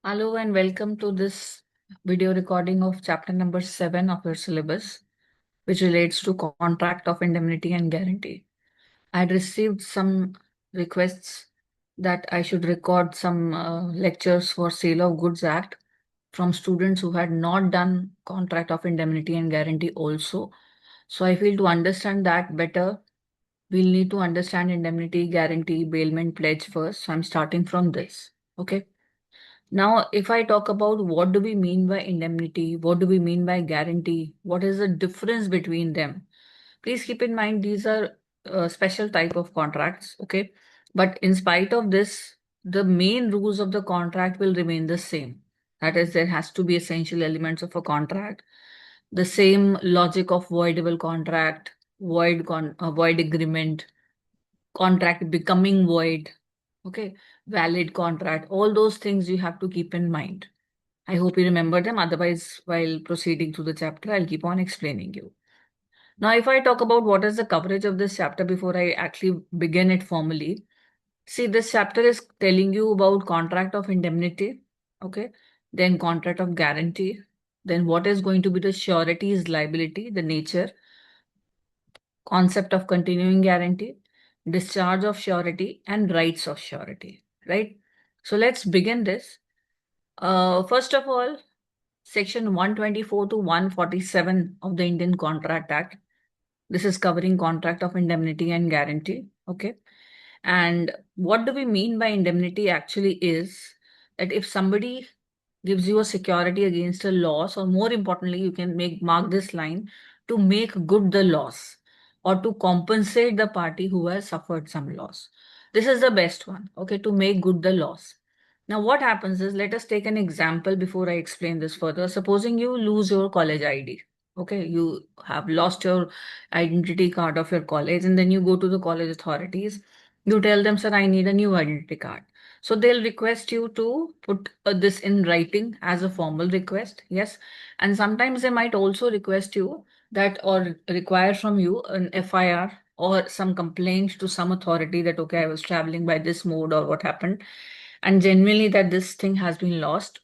Hello and welcome to this video recording of chapter number 7 of your syllabus, which relates to contract of indemnity and guarantee. I had received some requests that I should record some lectures for Sale of Goods Act from students who had not done contract of indemnity and guarantee also. So I feel to understand that better, we'll need to understand indemnity, guarantee, bailment, pledge first. So I'm starting from this. Okay. Now, if I talk about what do we mean by indemnity, what do we mean by guarantee, what is the difference between them? Please keep in mind these are special type of contracts, okay? But in spite of this, the main rules of the contract will remain the same. That is, there has to be essential elements of a contract, the same logic of voidable contract, void agreement, contract becoming void, okay, valid contract, all those things you have to keep in mind. I hope you remember them. Otherwise, while proceeding through the chapter, I'll keep on explaining you. Now, if I talk about what is the coverage of this chapter before I actually begin it formally, see, this chapter is telling you about contract of indemnity, okay, then contract of guarantee, then what is going to be the surety's liability, the nature, concept of continuing guarantee, discharge of surety, and rights of surety, right? So let's begin this. First of all, Section 124 to 147 of the Indian Contract Act. This is covering contract of indemnity and guarantee. Okay. And what do we mean by indemnity actually is that if somebody gives you a security against a loss, or more importantly, you can mark this line to make good the loss or to compensate the party who has suffered some loss. This is the best one, okay, to make good the loss. Now, what happens is, let us take an example before I explain this further. Supposing you lose your college ID. Okay, you have lost your identity card of your college, and then you go to the college authorities. You tell them, sir, I need a new identity card. So they'll request you to put this in writing as a formal request. Yes. And sometimes they might also request you that or require from you an FIR or some complaint to some authority that, okay, I was traveling by this mode or what happened. And genuinely that this thing has been lost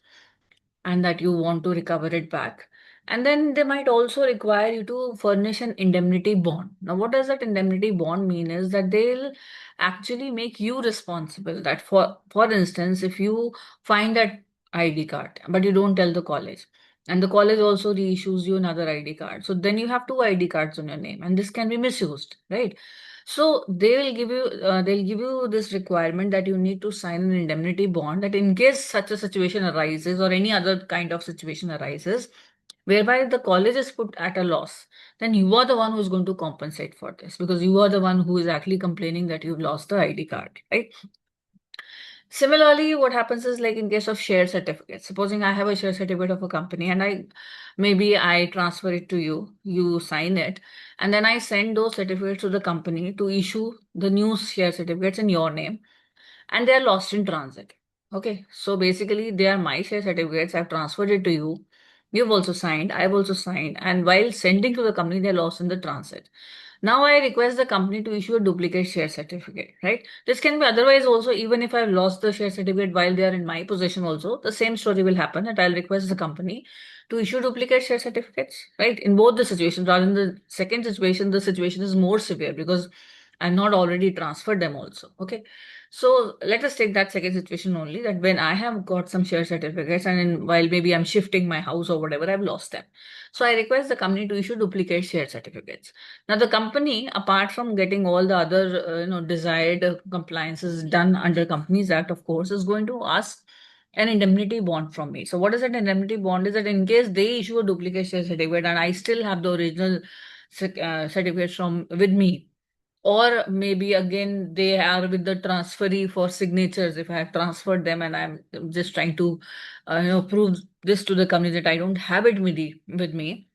and that you want to recover it back. And then they might also require you to furnish an indemnity bond. Now, what does that indemnity bond mean is that they'll actually make you responsible. That for instance, if you find that ID card, but you don't tell the college, and the college also reissues you another ID card. So then you have two ID cards on your name, and this can be misused, right? So they'll give you this requirement that you need to sign an indemnity bond that in case such a situation arises or any other kind of situation arises, whereby the college is put at a loss, then you are the one who's going to compensate for this because you are the one who is actually complaining that you've lost the ID card, right? Similarly, what happens is like in case of share certificates, supposing I have a share certificate of a company and I transfer it to you, you sign it, and then I send those certificates to the company to issue the new share certificates in your name and they are lost in transit. Okay, so basically they are my share certificates. I've transferred it to you. You've also signed, I've also signed, and while sending to the company, they're lost in the transit. Now I request the company to issue a duplicate share certificate, right? This can be otherwise also, even if I've lost the share certificate while they are in my possession also, the same story will happen that I'll request the company to issue duplicate share certificates, right? In both the situations, rather than the second situation, the situation is more severe because I'm not already transferred them also. Okay. So let us take that second situation only, that when I have got some share certificates and while maybe I'm shifting my house or whatever, I've lost them. So I request the company to issue duplicate share certificates. Now, the company, apart from getting all the other, desired compliances done under Companies Act, of course, is going to ask an indemnity bond from me. So, what is an indemnity bond? Is that in case they issue a duplicate share certificate and I still have the original certificates from with me, or maybe again they are with the transferee for signatures. If I have transferred them and I'm just trying to, prove this to the company that I don't have it with me,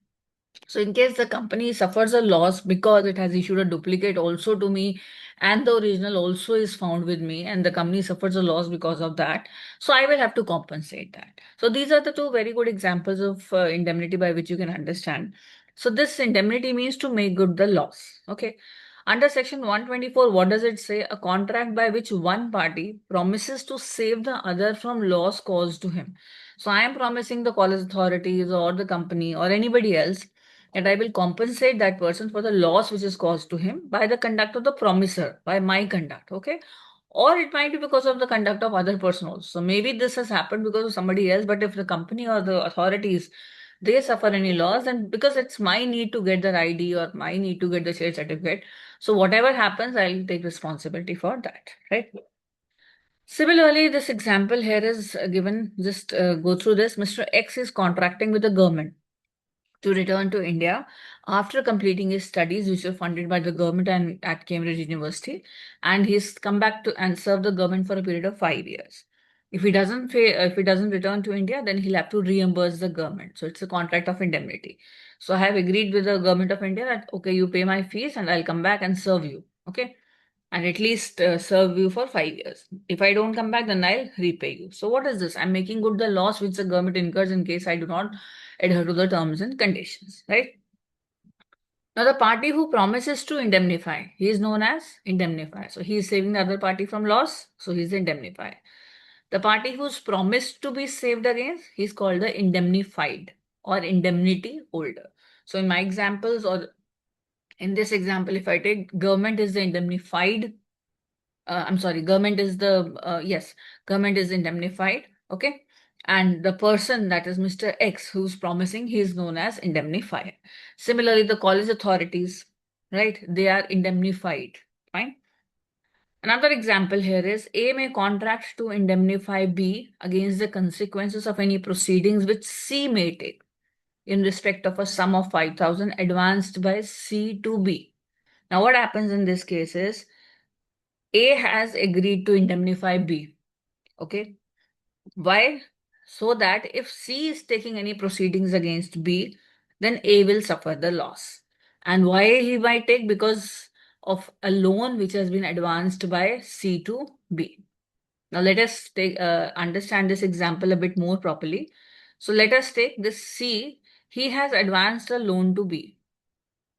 so, in case the company suffers a loss because it has issued a duplicate also to me, and the original also is found with me, and the company suffers a loss because of that, so I will have to compensate that. So, these are the two very good examples of indemnity by which you can understand. So, this indemnity means to make good the loss. Okay. Under section 124, what does it say? A contract by which one party promises to save the other from loss caused to him. So I am promising the college authorities or the company or anybody else that I will compensate that person for the loss which is caused to him by the conduct of the promiser, by my conduct. Okay. Or it might be because of the conduct of other person also. So maybe this has happened because of somebody else, but if the company or the authorities they suffer any loss, and because it's my need to get the ID or my need to get the share certificate, so whatever happens, I'll take responsibility for that, right? Similarly, this example here is given, just go through this. Mr. X is contracting with the government to return to India after completing his studies, which were funded by the government and at Cambridge University, and he's come back to and serve the government for a period of 5 years. If he doesn't return to India, then he'll have to reimburse the government. So it's a contract of indemnity. So I have agreed with the government of India that okay, you pay my fees and I'll come back and serve you. Okay, and at least serve you for 5 years. If I don't come back, then I'll repay you. So what is this? I'm making good the loss which the government incurs in case I do not adhere to the terms and conditions, right? Now, the party who promises to indemnify, he is known as indemnifier. So he is saving the other party from loss, so he is the indemnifier. The party who's promised to be saved against, he's called the indemnified or indemnity holder. So in my examples, or in this example, if I take government is the indemnified, I'm sorry, government is the, yes, government is indemnified, okay? And the person that is Mr. X who's promising, he is known as indemnifier. Similarly, the college authorities, right, they are indemnified, fine? Another example here is A may contract to indemnify B against the consequences of any proceedings which C may take in respect of a sum of 5,000 advanced by C to B. Now, what happens in this case is A has agreed to indemnify B. Okay. Why? So that if C is taking any proceedings against B, then A will suffer the loss. And why he might take? Because of a loan which has been advanced by C to B. Now let us take understand this example a bit more properly. So let us take this C. He has advanced a loan to B.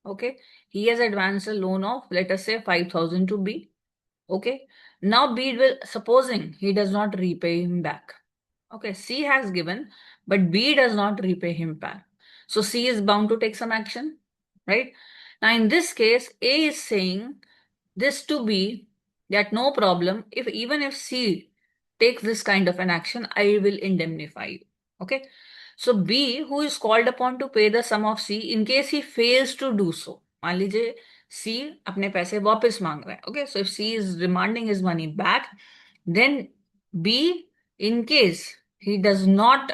Okay. He has advanced a loan of, let us say, 5,000 to B. Okay. Now B will, supposing he does not repay him back. Okay, C has given, but B does not repay him back. So C is bound to take some action, right? Now in this case, A is saying this to B that no problem, if even if C takes this kind of an action, I will indemnify you. Okay. So B, who is called upon to pay the sum of C in case he fails to do so. मान लीजिए C अपने पैसे वापस मांग रहा है. Okay, so if C is demanding his money back, then B, in case he does not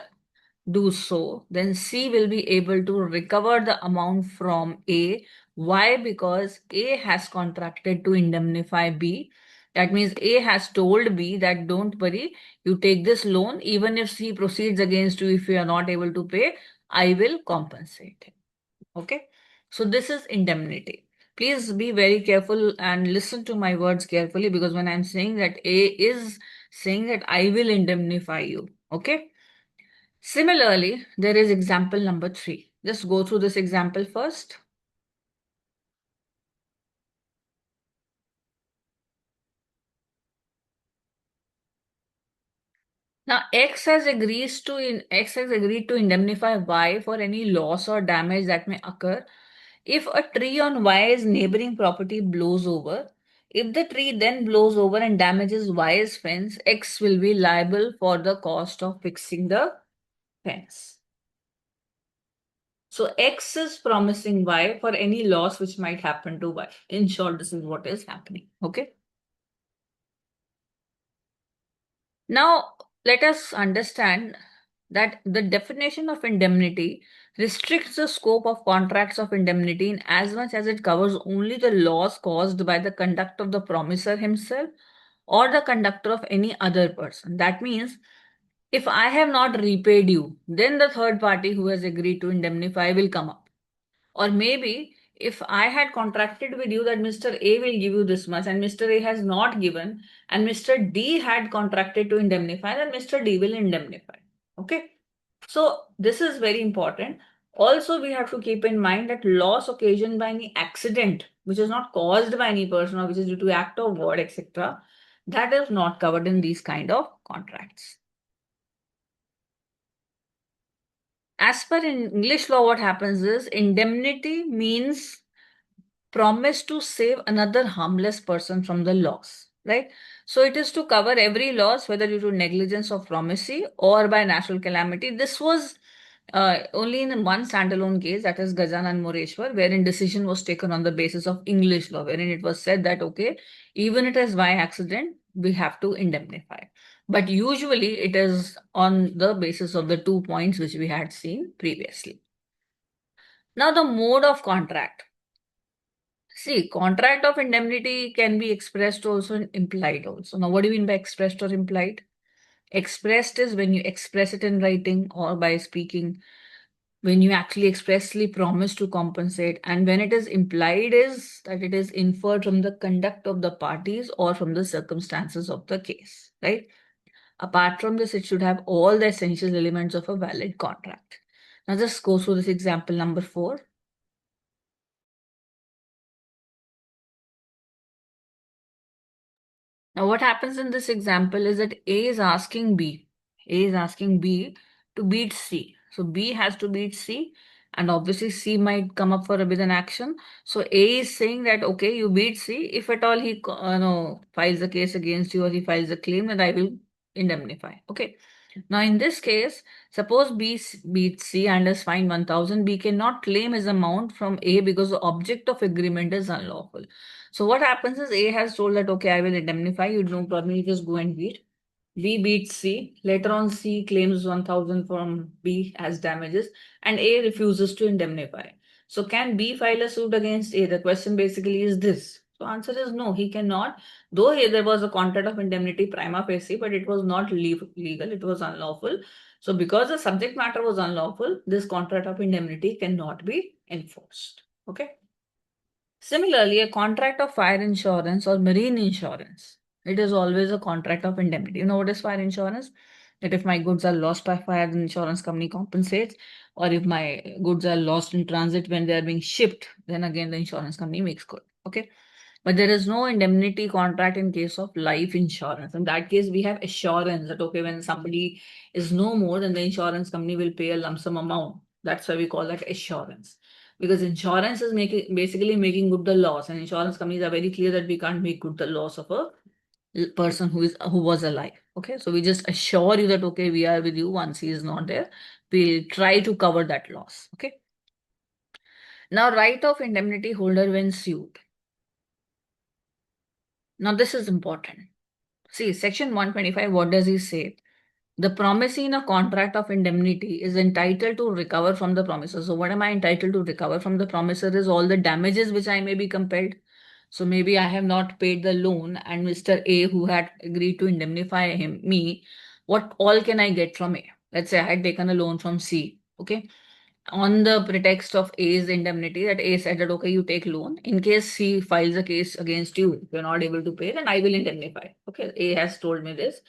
do so, then C will be able to recover the amount from A. Why? Because A has contracted to indemnify B. That means A has told B that don't worry, you take this loan, even if C proceeds against you, if you are not able to pay, I will compensate him. Okay. So this is indemnity. Please be very careful and listen to my words carefully, because when I'm saying that A is saying that I will indemnify you. Okay. Similarly, there is example number 3. Just go through this example first. Now, X has agreed to indemnify Y for any loss or damage that may occur if a tree on Y's neighboring property blows over. If the tree then blows over and damages Y's fence, X will be liable for the cost of fixing the fence. So X is promising Y for any loss which might happen to Y. In short, this is what is happening. Okay. Now, let us understand that the definition of indemnity restricts the scope of contracts of indemnity in as much as it covers only the loss caused by the conduct of the promiser himself or the conductor of any other person. That means if I have not repaid you, then the third party who has agreed to indemnify will come up. Or maybe if I had contracted with you that Mr. A will give you this much and Mr. A has not given, and Mr. D had contracted to indemnify, then Mr. D will indemnify. Okay. So this is very important. Also, we have to keep in mind that loss occasioned by any accident, which is not caused by any person or which is due to act of God, etc., that is not covered in these kind of contracts. As per English law, what happens is indemnity means promise to save another harmless person from the loss, right? So it is to cover every loss, whether due to negligence of promisee or by natural calamity. This was only in one standalone case, that is Gajan and Moreshwar, wherein decision was taken on the basis of English law, wherein it was said that, okay, even it is by accident, we have to indemnify. But usually it is on the basis of the 2 points which we had seen previously. Now, the mode of contract. See, contract of indemnity can be expressed also and implied also. Now, what do you mean by expressed or implied? Expressed is when you express it in writing or by speaking, when you actually expressly promise to compensate, and when it is implied is that it is inferred from the conduct of the parties or from the circumstances of the case, right? Apart from this, it should have all the essential elements of a valid contract. Now, just go through this example number 4. Now, what happens in this example is that A is asking B. A is asking B to beat C. So B has to beat C, and obviously C might come up for a bid and action. So A is saying that, okay, you beat C. If at all he no, files a case against you or he files a claim, then I will indemnify. Okay. Now, in this case, suppose B beats C and is fined 1,000. B cannot claim his amount from A because the object of agreement is unlawful. So what happens is A has told that, okay, I will indemnify you, no problem, you just go and beat. B beats C. Later on, C claims 1,000 from B as damages, and A refuses to indemnify. So can B file a suit against A? The question basically is this. So answer is no, he cannot. Though there was a contract of indemnity prima facie, but it was not legal, it was unlawful. So because the subject matter was unlawful, this contract of indemnity cannot be enforced. Okay. Similarly, a contract of fire insurance or marine insurance, it is always a contract of indemnity. You know what is fire insurance? That if my goods are lost by fire, the insurance company compensates. Or if my goods are lost in transit when they are being shipped, then again the insurance company makes good. Okay. But there is no indemnity contract in case of life insurance. In that case, we have assurance that, okay, when somebody is no more, then the insurance company will pay a lump sum amount. That's why we call that assurance. Because insurance is basically making good the loss, and insurance companies are very clear that we can't make good the loss of a person who was alive. Okay, so we just assure you that, okay, we are with you once he is not there. We'll try to cover that loss. Okay. Now, right of indemnity holder when sued. Now, this is important. See, section 125, what does he say? The promisee in a contract of indemnity is entitled to recover from the promisor. So, what am I entitled to recover from the promisor is all the damages which I may be compelled. So, maybe I have not paid the loan, and Mr. A, who had agreed to indemnify me, what all can I get from A? Let's say I had taken a loan from C. Okay, on the pretext of A's indemnity, that A said that, okay, you take loan. In case C files a case against you, if you're not able to pay, then I will indemnify. Okay, A has told me this.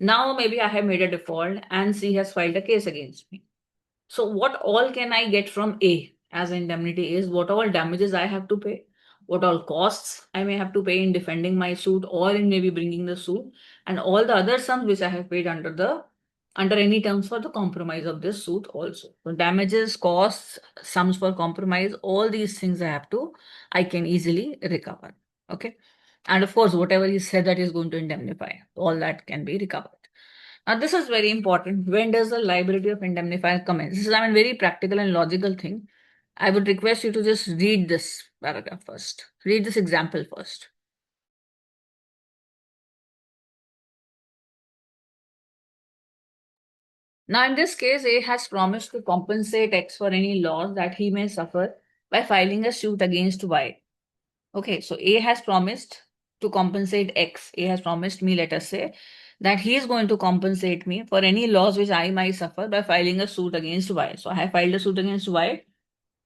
Now maybe I have made a default and C has filed a case against me. So what all can I get from A as indemnity is what all damages I have to pay, what all costs I may have to pay in defending my suit or in maybe bringing the suit, and all the other sums which I have paid under any terms for the compromise of this suit also. So damages, costs, sums for compromise, all these things I can easily recover. Okay. And of course, whatever he said that is going to indemnify, all that can be recovered. Now, this is very important. When does the liability of indemnifier commence? This is, I mean, very practical and logical thing. I would request you to just read this paragraph first. Read this example first. Now, in this case, A has promised to compensate X for any loss that he may suffer by filing a suit against Y. Okay, so A has promised to compensate X. A has promised me, let us say, that he is going to compensate me for any loss which I might suffer by filing a suit against Y. So I have filed a suit against Y,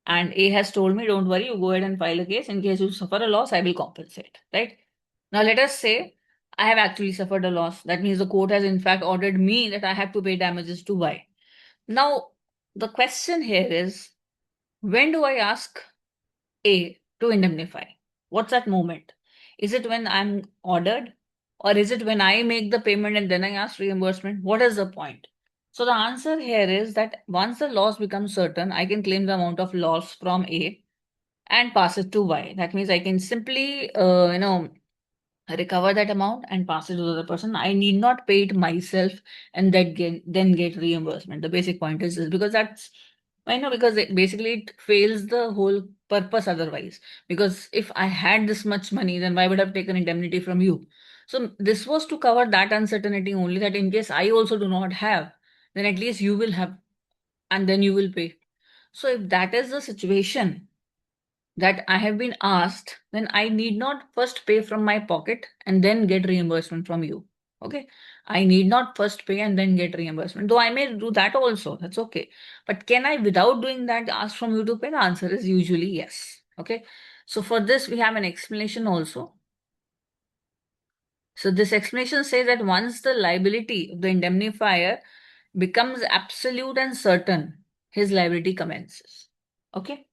and A has told me, don't worry, you go ahead and file a case. In case you suffer a loss, I will compensate. Right? Now, let us say I have actually suffered a loss. That means the court has in fact ordered me that I have to pay damages to Y. Now, the question here is, When do I ask A to indemnify? What's that moment? Is it when I'm ordered? Or is it when I make the payment and then I ask reimbursement? What is the point? So the answer here is that once the loss becomes certain, I can claim the amount of loss from A and pass it to Y. That means I can simply, recover that amount and pass it to the other person. I need not pay it myself and then get reimbursement. The basic point is this, because that's, I know, because basically it fails the whole purpose otherwise. Because if I had this much money, then why would I have taken indemnity from you? So this was to cover that uncertainty only, that in case I also do not have, then at least you will have, and then you will pay. So if that is the situation, that I have been asked, then I need not first pay from my pocket and then get reimbursement from you. Okay. I need not first pay and then get reimbursement. Though I may do that also. That's okay. But can I, without doing that, ask from you to pay? The answer is usually yes. Okay. So for this, we have an explanation also. So this explanation says that once the liability of the indemnifier becomes absolute and certain, his liability commences. Okay.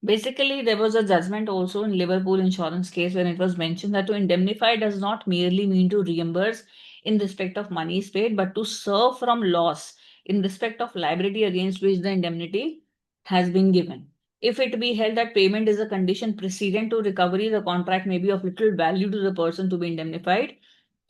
Basically, there was a judgment also in Liverpool insurance case when it was mentioned that to indemnify does not merely mean to reimburse in respect of monies paid, but to serve from loss in respect of liability against which the indemnity has been given. If it be held that payment is a condition precedent to recovery, the contract may be of little value to the person to be indemnified,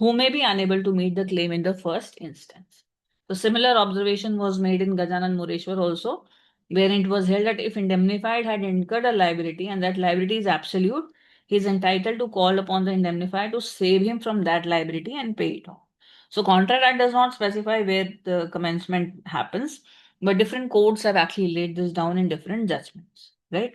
who may be unable to meet the claim in the first instance. The similar observation was made in Gajanan Mureshwar also, wherein it was held that if indemnified had incurred a liability and that liability is absolute, he is entitled to call upon the indemnifier to save him from that liability and pay it off. So, Contract Act does not specify where the commencement happens, but different courts have actually laid this down in different judgments, right?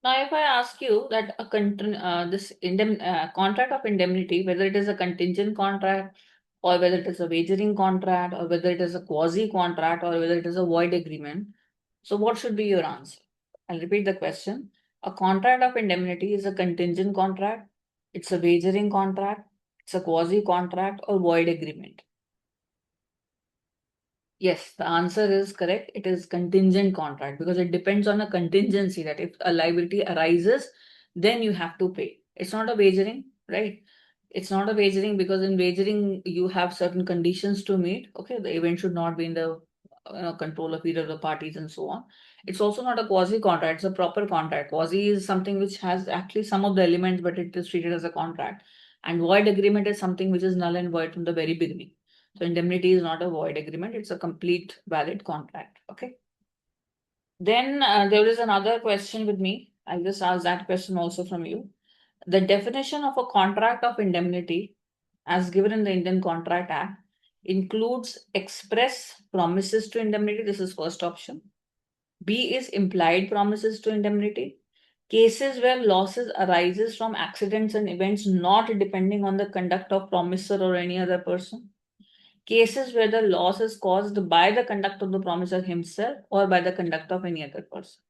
Now, if I ask you that contract of indemnity, whether it is a contingent contract or whether it is a wagering contract or whether it is a quasi contract or whether it is a void agreement, so what should be your answer? I'll repeat the question. A contract of indemnity is a contingent contract, it's a wagering contract, it's a quasi contract or void agreement. Yes, the answer is correct. It is contingent contract because it depends on a contingency that if a liability arises, then you have to pay. It's not a wagering, right? It's not a wagering because in wagering you have certain conditions to meet. Okay, the event should not be in the control of either of the parties and so on. It's also not a quasi contract, it's a proper contract. Quasi is something which has actually some of the elements, but it is treated as a contract. And void agreement is something which is null and void from the very beginning. So indemnity is not a void agreement, it's a complete valid contract. Okay. Then there is another question with me. I'll just ask that question also from you. The definition of a contract of indemnity, as given in the Indian Contract Act, includes express promises to indemnity. This is first option. B is implied promises to indemnity. Cases where losses arises from accidents and events not depending on the conduct of promisor or any other person. Cases where the loss is caused by the conduct of the promisor himself or by the conduct of any other person.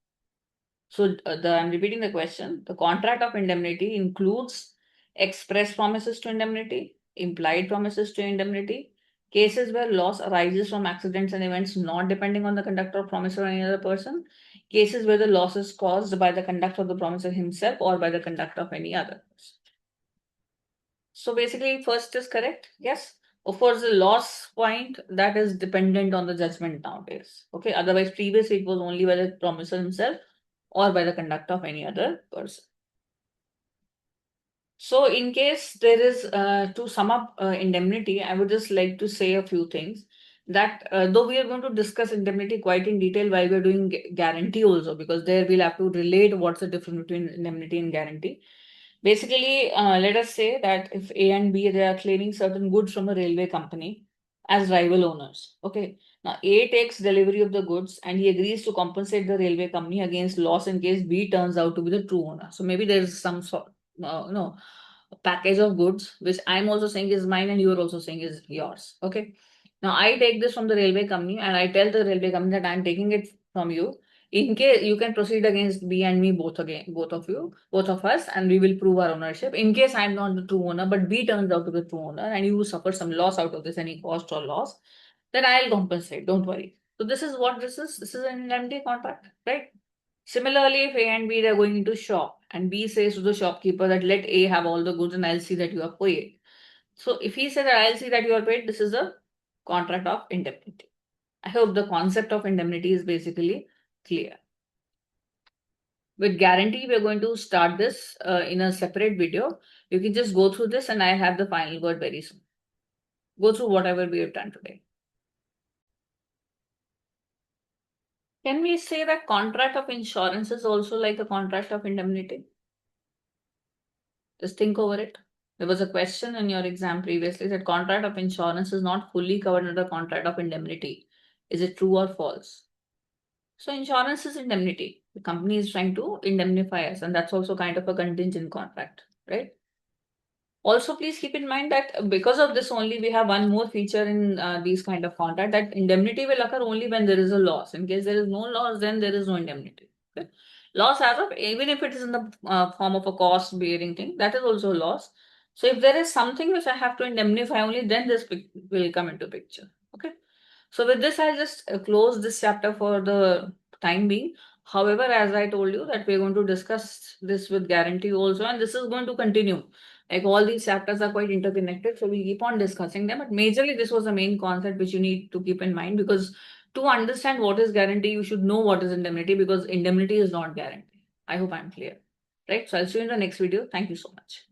So I'm repeating the question. The contract of indemnity includes express promises to indemnity, implied promises to indemnity, cases where loss arises from accidents and events not depending on the conduct of promisor or any other person, cases where the loss is caused by the conduct of the promisor himself or by the conduct of any other person. So basically, first is correct. Yes. Of course, the loss point that is dependent on the judgment nowadays. Okay. Otherwise, previously it was only by the promisor himself or by the conduct of any other person. So, in case there is, to sum up indemnity, I would just like to say a few things that though we are going to discuss indemnity quite in detail while we're doing guarantee also, because there we'll have to relate what's the difference between indemnity and guarantee. Basically, let us say that if A and B they are claiming certain goods from a railway company as rival owners. Okay. Now A takes delivery of the goods and he agrees to compensate the railway company against loss in case B turns out to be the true owner. So maybe there is some sort, package of goods which I'm also saying is mine and you're also saying is yours. Okay. Now I take this from the railway company and I tell the railway company that I'm taking it from you In case you can proceed against B and me both both of us, and we will prove our ownership. In case I'm not the true owner, but B turns out to be the true owner, and you suffer some loss out of this, any cost or loss, then I'll compensate. Don't worry. So this is what this is. This is an indemnity contract, right? Similarly, if A and B they're going into shop, and B says to the shopkeeper that let A have all the goods and I'll see that you are paid. So if he says that I'll see that you are paid, this is a contract of indemnity. I hope the concept of indemnity is basically clear. With guarantee, we're going to start this in a separate video. You can just go through this and I have the final word very soon. Go through whatever we have done today. Can we say that contract of insurance is also like a contract of indemnity? Just think over it. There was a question in your exam previously that contract of insurance is not fully covered under the contract of indemnity. Is it true or false? So insurance is indemnity. The company is trying to indemnify us, and that's also kind of a contingent contract, right? Also, please keep in mind that because of this only, we have one more feature in these kind of contract, that indemnity will occur only when there is a loss. In case there is no loss, then there is no indemnity. Okay? Loss as of, even if it is in the form of a cost bearing thing, that is also a loss. So if there is something which I have to indemnify only, then this will come into picture. Okay. So with this, I'll just close this chapter for the time being. However, as I told you that we're going to discuss this with guarantee also, and this is going to continue. Like all these chapters are quite interconnected, so we keep on discussing them. But majorly, this was the main concept which you need to keep in mind, because to understand what is guarantee, you should know what is indemnity, because indemnity is not guarantee. I hope I'm clear. Right? So I'll see you in the next video. Thank you so much.